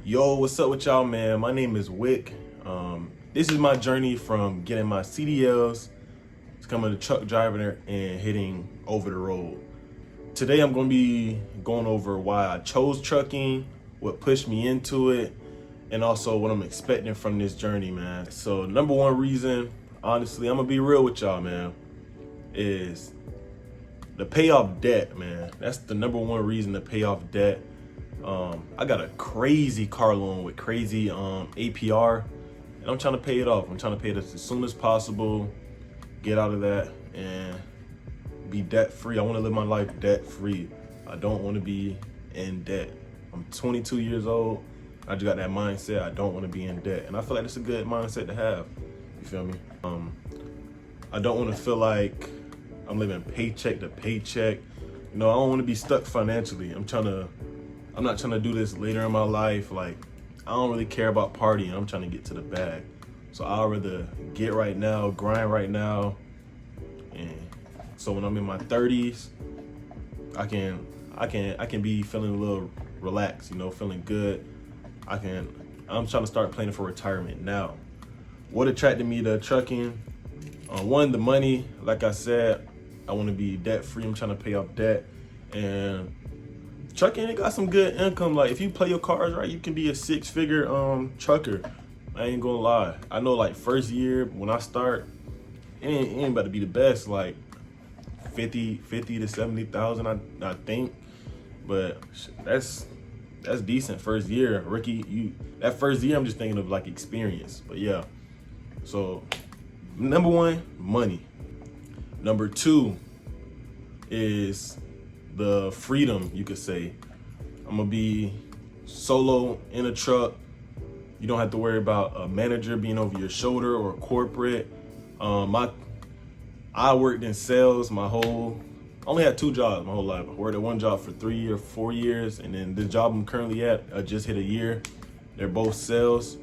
Yo, what's up with y'all, man? My name is Wick. This is my journey from getting my CDLs to becoming a truck driver and hitting over the road. Today, I'm going to be going over why I chose trucking, what pushed me into it, and also what I'm expecting from this journey, man. So, number one reason, honestly, I'm going to be real with y'all, man, is the pay off debt, man. That's the number one reason to pay off debt. I got a crazy car loan with crazy APR, and I'm trying to pay it off. I'm trying to pay it as soon as possible, get out of that, and be debt free. I want to live my life debt free. I don't want to be in debt. I'm 22 years old. I just got that mindset. I don't want to be in debt, and I feel like it's a good mindset to have. You feel me? I don't want to feel like I'm living paycheck to paycheck. You know, I don't want to be stuck financially. I'm not trying to do this later in my life. Like, I don't really care about partying. I'm trying to get to the bag. So I'd rather get right now, grind right now. And so when I'm in my 30s, I can be feeling a little relaxed, you know, feeling good. I'm trying to start planning for retirement now. What attracted me to trucking? One, the money. Like I said, I want to be debt free. I'm trying to pay off debt. And trucking, it got some good income. Like, if you play your cards right, you can be a six-figure trucker. I ain't gonna lie. I know, like, first year when I start, it ain't about to be the best. Like 50 to 70,000, I think. But that's decent first year, rookie. That first year, I'm just thinking of like experience. But yeah. So number one, money. Number two is the freedom, you could say. I'm gonna be solo in a truck. You don't have to worry about a manager being over your shoulder or corporate. I worked in sales I only had two jobs my whole life. I worked at one job for 3 or 4 years, and then the job I'm currently at, I just hit a year. They're both sales.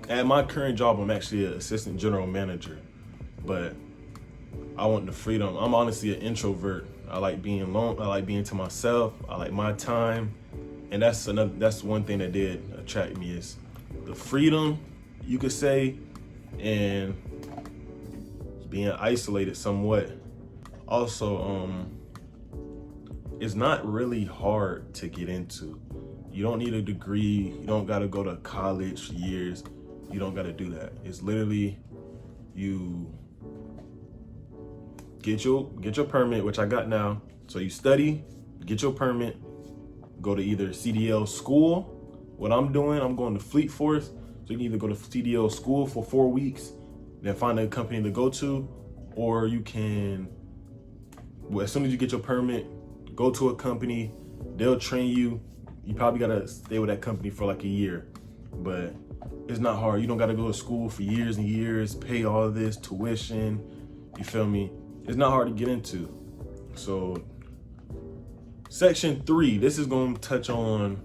At my current job, I'm actually an assistant general manager, but I want the freedom. I'm honestly an introvert. I like being alone. I like being to myself. I like my time. And that's one thing that did attract me, is the freedom, you could say, and being isolated somewhat. Also, it's not really hard to get into. You don't need a degree. You don't gotta go to college for years. You don't gotta do that. It's literally, you get your permit, which I got now. So you study, get your permit, go to either CDL school. What I'm doing, I'm going to Fleet Force. So you can either go to CDL school for 4 weeks, then find a company to go to, or you can, as soon as you get your permit, go to a company, they'll train you. You probably gotta stay with that company for like a year, but it's not hard. You don't gotta go to school for years and years, pay all of this tuition, you feel me? It's not hard to get into. So section 3, this is gonna touch on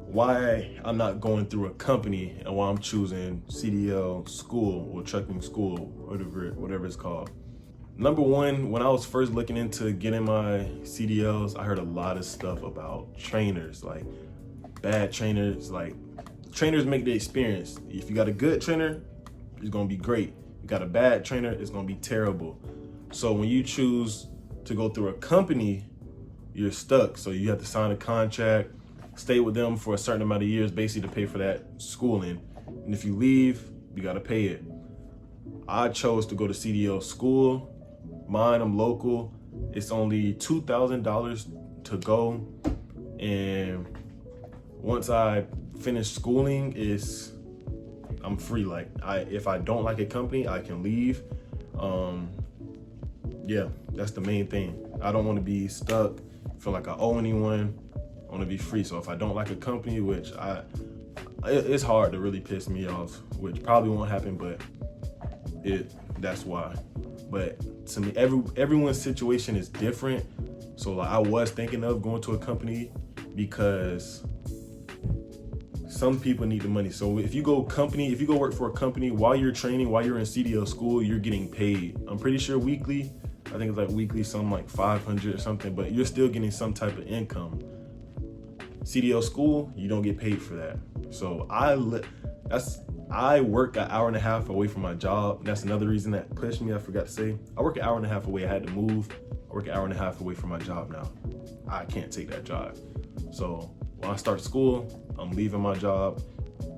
why I'm not going through a company and why I'm choosing CDL school or trucking school, whatever it's called. Number one, when I was first looking into getting my CDLs, I heard a lot of stuff about trainers, like bad trainers. Like, trainers make the experience. If you got a good trainer, it's gonna be great. You got a bad trainer, it's gonna be terrible. So when you choose to go through a company, you're stuck. So you have to sign a contract, stay with them for a certain amount of years, basically to pay for that schooling. And if you leave, you gotta pay it. I chose to go to CDL school. Mine, I'm local. It's only $2,000 to go. And once I finish schooling, I'm free. Like, if I don't like a company, I can leave. Yeah, that's the main thing. I don't want to be stuck, feel like I owe anyone. I want to be free. So if I don't like a company, which it's hard to really piss me off, which probably won't happen, but that's why. But to me, everyone's situation is different. So like, I was thinking of going to a company because some people need the money. So if you go work for a company while you're training, while you're in CDL school, you're getting paid. I'm pretty sure weekly. I think it's like weekly, something like 500 or something, but you're still getting some type of income. CDL school, you don't get paid for that. So I work an hour and a half away from my job. That's another reason that pushed me. I forgot to say, I work an hour and a half away. I had to move. I work an hour and a half away from my job now. I can't take that drive. So when I start school, I'm leaving my job.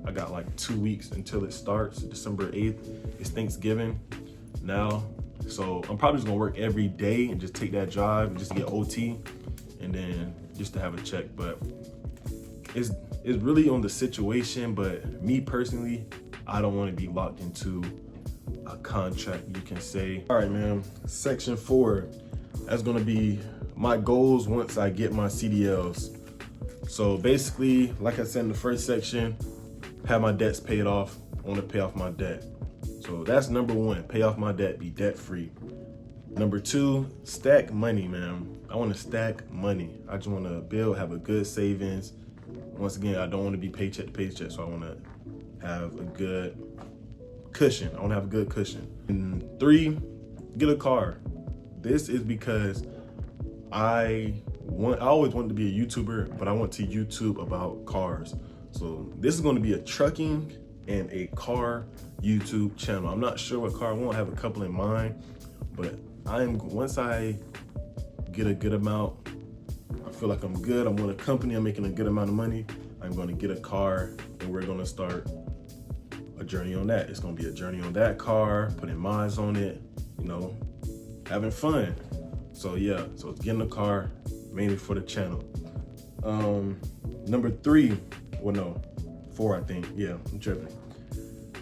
I got like 2 weeks until it starts. December 8th is Thanksgiving now. So I'm probably just gonna work every day and just take that drive and just get OT and then just to have a check. But it's really on the situation. But me personally, I don't want to be locked into a contract, you can say. All right, man, section 4, that's gonna be my goals once I get my CDLs. So basically, like I said in the first section, have my debts paid off. I want to pay off my debt. So that's number 1, pay off my debt, be debt free. Number 2, stack money, man. I want to stack money. I just want to build, have a good savings. Once again, I don't want to be paycheck to paycheck, so I want to have a good cushion. I want to have a good cushion. And 3, get a car. This is because I always wanted to be a YouTuber, but I want to YouTube about cars. So this is going to be a trucking and a car YouTube channel. I'm not sure what car I want. I have a couple in mind, but once I get a good amount, I feel like I'm good. I'm with a company, I'm making a good amount of money, I'm going to get a car and we're going to start a journey on that. It's going to be a journey on that car, putting miles on it, having fun. So yeah, so it's getting a car mainly for the channel. Number 3, well no, 4 I think, yeah, I'm tripping.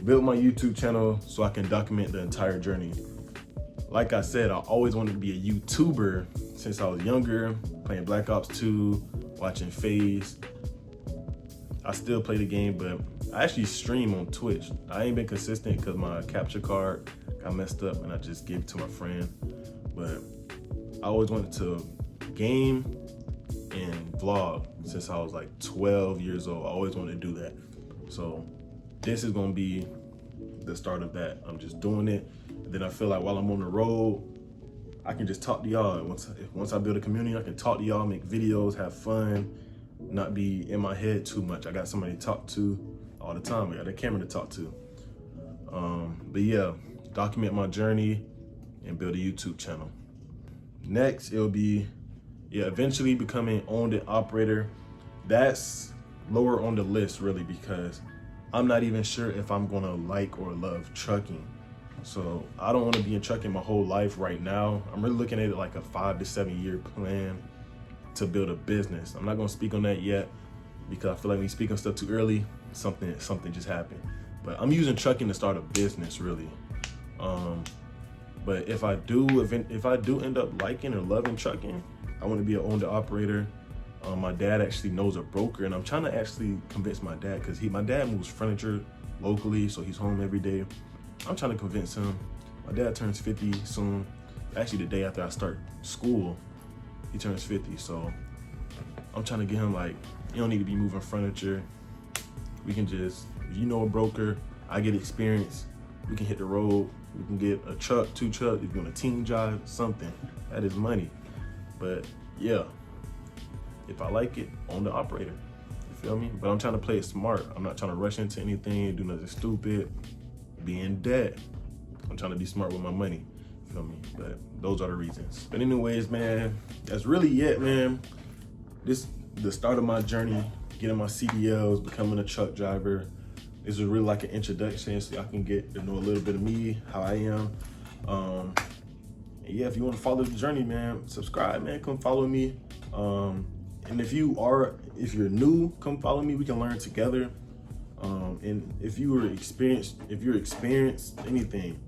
Build my YouTube channel so I can document the entire journey. Like I said, I always wanted to be a YouTuber since I was younger, playing Black Ops 2, watching FaZe. I still play the game, but I actually stream on Twitch. I ain't been consistent because my capture card got messed up and I just gave it to my friend. But I always wanted to game and vlog since I was like 12 years old. I always wanted to do that. So this is gonna be the start of that. I'm just doing it. And then I feel like while I'm on the road, I can just talk to y'all. Once I build a community, I can talk to y'all, make videos, have fun, not be in my head too much. I got somebody to talk to all the time. I got a camera to talk to. But yeah, document my journey and build a YouTube channel. Next, it'll be, eventually becoming owned and operator. That's lower on the list really because I'm not even sure if I'm gonna like or love trucking. So I don't want to be in trucking my whole life right now. I'm really looking at it like a 5 to 7 year plan to build a business. I'm not gonna speak on that yet because I feel like when you speak on stuff too early, something just happened. But I'm using trucking to start a business really. But if I do end up liking or loving trucking, I want to be an owner operator. My dad actually knows a broker, and I'm trying to actually convince my dad because my dad moves furniture locally, so he's home every day. I'm trying to convince him. My dad turns 50 soon. Actually, the day after I start school, he turns 50. So I'm trying to get him like, you don't need to be moving furniture. We can just, if you know a broker, I get experience. We can hit the road. We can get a truck, 2 trucks. If you want a team drive, something. That is money. But yeah, if I like it, own the operator. You feel me? But I'm trying to play it smart. I'm not trying to rush into anything, do nothing stupid, be in debt. I'm trying to be smart with my money. You feel me? But those are the reasons. But anyways, man, that's really it, man. This the start of my journey, getting my CDLs, becoming a truck driver. This is really like an introduction so y'all can get to know a little bit of me, how I am. And yeah, if you want to follow the journey, man, subscribe, man. Come follow me. And if you're new, come follow me. We can learn together. And if you're experienced anything,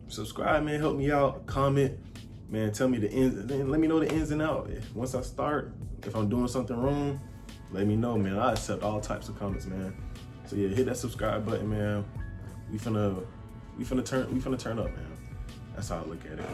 subscribe, man. Help me out. Comment, man. Tell me the ins. Then let me know the ins and outs. Once I start, if I'm doing something wrong, let me know, man. I accept all types of comments, man. So yeah, hit that subscribe button, man. We finna turn up, man. That's how I look at it.